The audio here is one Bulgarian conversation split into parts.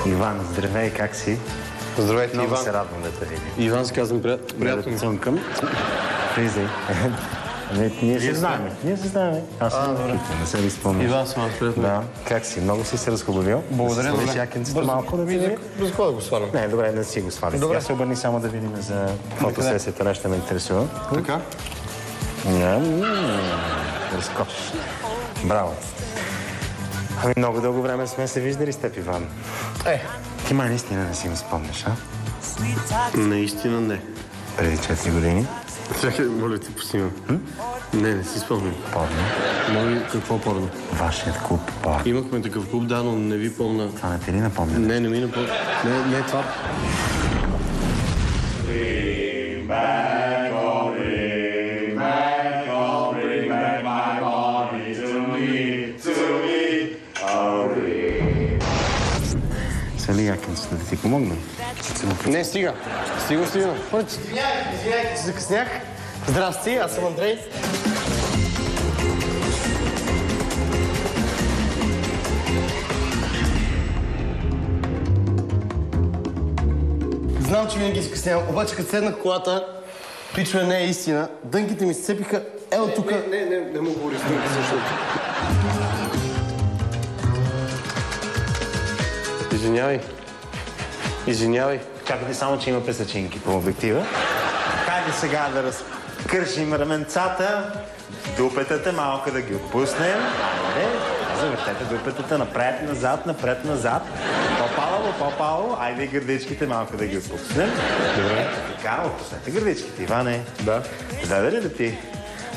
Иван, здравей, как си? Здравейте, Много Иван. се радвам да те видя. Иван, се казвам, приятно ми. Цънкам. Влизай. Ние се знаем. Аз съм Кито, не се ли спомняш. Иван съм аз, приятно. Да. Как си? Много си се разхубавил. Благодаря, да добре. си якенцето малко да видим. Бързо да го свалям. Не, добре, не си го свали. Добре. Се обърни само да видим за фотосесията, нещо ме интересува. Така? Разкош. Браво. Ами много дълго време сме се виждали с теб, Иван. Ти май наистина не си го спомняш, а? Наистина не. Преди 4 години. Чакай, моля ти, поснимам. Не си спомням. Помня. Моля, какво порно? Вашият клуб, пак. Имахме такъв клуб, да, но не ви помня. Това не те ли напомня? Не ми напомня. Не, това. Сали якенцето да ти помогна? Не, стига. Стига. Извинявайте, че закъснях. Здрасти, аз съм Андрей. Знам, че винаги закъснявам, обаче като седнах в колата, пичове, не е истина. Дънките ми се цепиха. Ето тук. Не му говори с дънки, защото. Извинявай. Чакайте само, че има пресечинки по обектива. Хайде сега да разкършим раменцата, дупетата малко да ги отпуснем. Айде, завъртете дупетата напред, назад. По-палаво. Айде гърдичките малко да ги отпуснем. Добре. Така, отпуснете гърдичките, Иване. Да. Даде ли да ти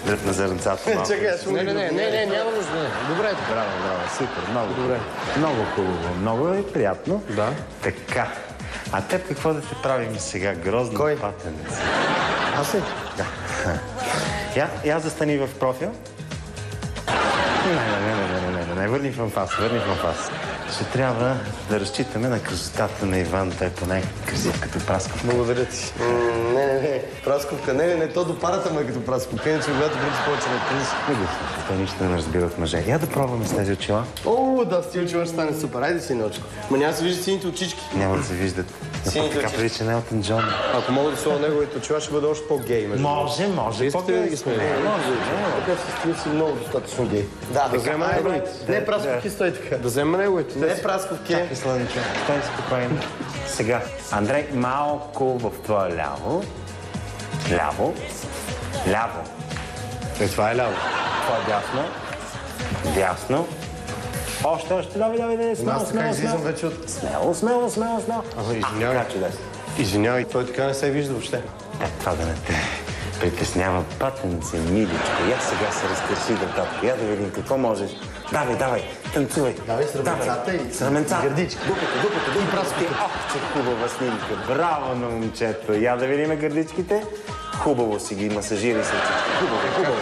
дръпна зърнцата малко? Чакай, аз ще Не, няма нужда. Добре. Браво, супер, много добре. Много хубаво, много е приятно. Да. Така. А теб какво да те правим сега? Грозно Кой? патенец. Аз ли? Да. Я застани в профил. Не, върни в анфас. Ще трябва да разчитаме на красотата на Иван. Той поне красив като Прасковка. Благодаря ти. Не. Прасковка. Не, то до парата ме като Прасковка. Иначе когато принцип повече не кръси. Той нищо не разбира от мъже. Я да пробваме с тези очила. Да, с тези очила ще стане супер. Айде си очко. Ма няма да се виждат сините очички. Няма да се виждат. Сините Така очички. прилича на Елтън Джон. Ако мога да сложа неговите очила, ще бъде още по-гей. Може. Искате ли да ги сменя? Така си много достатъчно гей. Да взема неговите. Не, Прасковки, стой така. Да взема неговите. Не, Прасковки. Чакай, Слънчо. Стой спокойно. Сега, Андрей, малко в твое ляво. Ляво. Това е ляво. Това е дясно. Още. Давай. Аз така излизам вече от... Смело. Извинявай. Така чудесно. Извинявай, той така не се вижда въобще. Това да не те притеснява, патенце, миличко. Я сега се разкърши да татко. Я да видим какво можеш. Давай, танцувай. Давай с раменцата и с раменцата. гърдички. Дупето. И праските. Че хубава снимка. Браво на момчето. Я да видим гърдичките. Хубаво си ги масажирай се. Хубаво.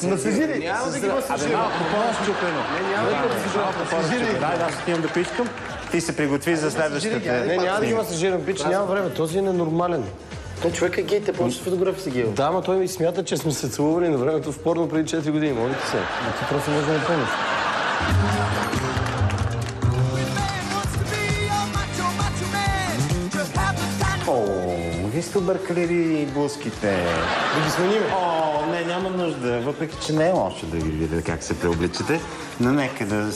Масажирай. Няма да ги масажирам. Малко по-щупено. Няма да ги масажирам. Дай, аз отивам да пичкам. Ти се приготви за следващата. Не, няма да ги масажирам, пич, няма време. Този е ненормален. Той човек е гей, те повече фотографии си гей. Да, ма той ми смята, че сме се целували на времето в порно преди 4 години. Моля ти се. Ти просто може да не помниш. Вие сте объркали блузките. Да ги сменим. Не, няма нужда. Въпреки, че не е лошо да ги видя как се преобличате. Но нека да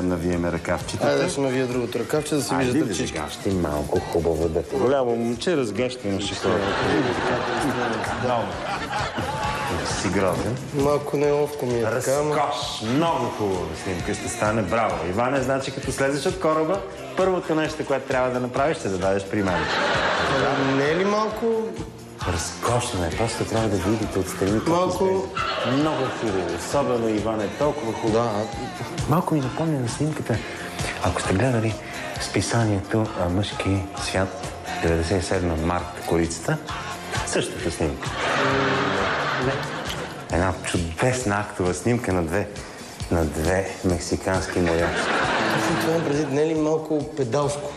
навиеме ръкавчетата. Айде ще навия другото ръкавче, да се виждат ръчички. Ще малко хубаво да те. Голямо момче, разгащаме хора. Много. Си грозен. Малко неловко ми е така, ама... Разкош. Много хубава снимка ще стане. Браво. Иване, значи като слезеш от кораба, първото нещо, което трябва да направиш, ще да дадеш при мен. Не е ли малко... Разкошно е. Просто трябва да видите отстрани. Малко... Много хубаво. Особено Иване, толкова хубаво. Да. Малко ми напомня на снимката. Ако сте гледали списанието Мъжки свят 97 март корицата, същата снимка. Една чудесна актова снимка на две мексикански моряци. Това е преди, не е ли малко педалско?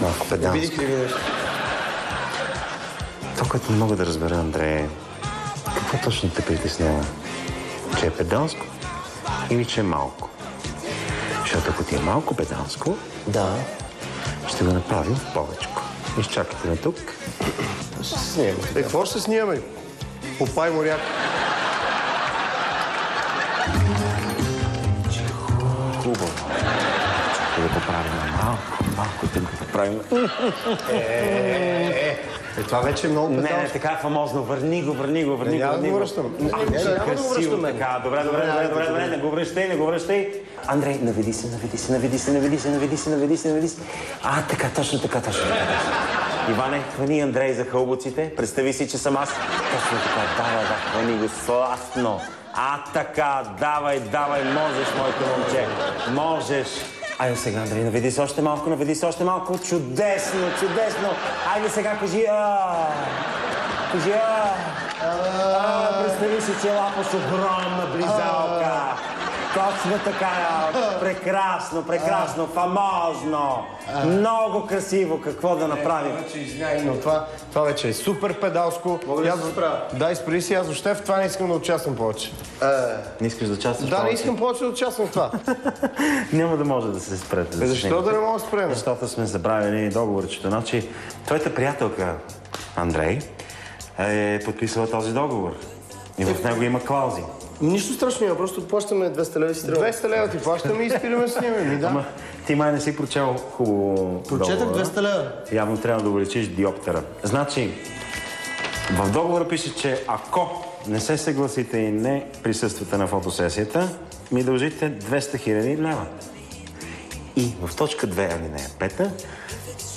Малко педалско. Видих ли ви нещо? Това, което не мога да разбера, Андрея, какво точно те притеснява? че е педанско или че е малко. Защото ако ти е малко педанско, Да. ще го направим в повечко. Изчакайте ме тук. Ще се снимаме. Какво ще снимаме? Попай моряк. Хубаво. Ще да го правим малко да го правим. Това вече е много педанско. Не, така е фамозно. Върни го. Няма да го връщам. Красиво така. Добре. Не го връщай. Андрей, наведи се. Така, точно така. Иване, хвани Андрей за хълбоците. Представи си, че съм аз. Точно така, давай, хвани го сластно. Така, давай, можеш, моето момче. Можеш. Айде сега, Андрей, наведи се още малко. Чудесно. Айде сега, кажи представи си, че лапа с огромна близалка. Точно така, прекрасно, фамозно. Много красиво, какво да направим? Но това вече е супер педалско. Мога ли да се справя? Да, изпри си, аз въобще в това не искам да участвам повече. Не искаш да участваш? Да, не искам повече да участвам в това. Няма да може да се спрете. Защо да не мога да спрем? Защото сме забравили договорчето. Значи, твоята приятелка, Андрей, е подписала този договор. И в него има клаузи. Нищо страшно няма, просто плащаме 200 лева и си трябва. 200 лева ти плащаме и спираме с ними. Да. Ама ти май не си прочел хубаво Прочетах договора. 200 лева. Явно трябва да увеличиш диоптера. Значи, в договора пише, че ако не се съгласите и не присъствате на фотосесията, ми дължите 200 000 лева. И в точка 2, алинея 5,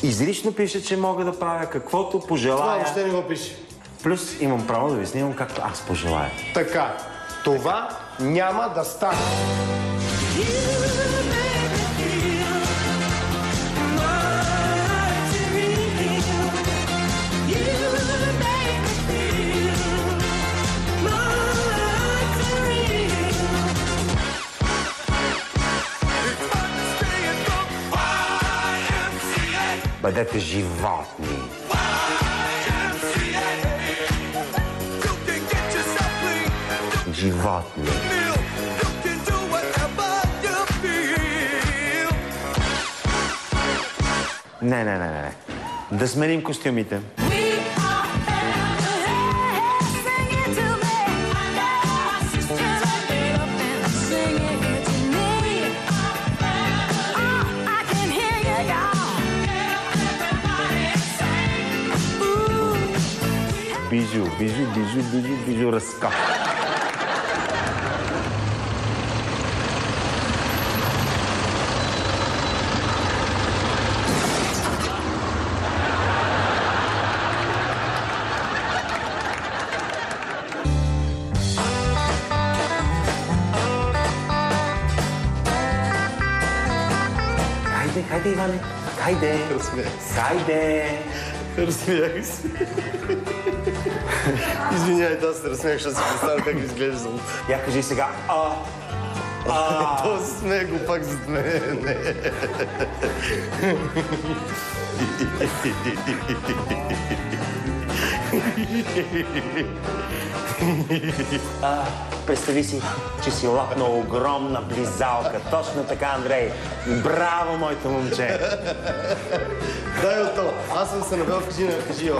изрично пише, че мога да правя каквото Това пожелая. въобще не го пише. Плюс имам право да ви снимам както аз пожелая. Така, това няма да стане. Бъдете животни. Животни. Не. Да сменим костюмите. Бижу, разкап. Хайде, Иване. Хайде. Разсмях се. Извинявай, аз се разсмях, защото си представя как изглеждам. Я кажи сега. Този смех го пак зад мен. Представи си, че си лапнал огромна близалка. Точно така, Андрей. Браво, моето момче. Дай от това. Аз съм се навел в кажи, кажи.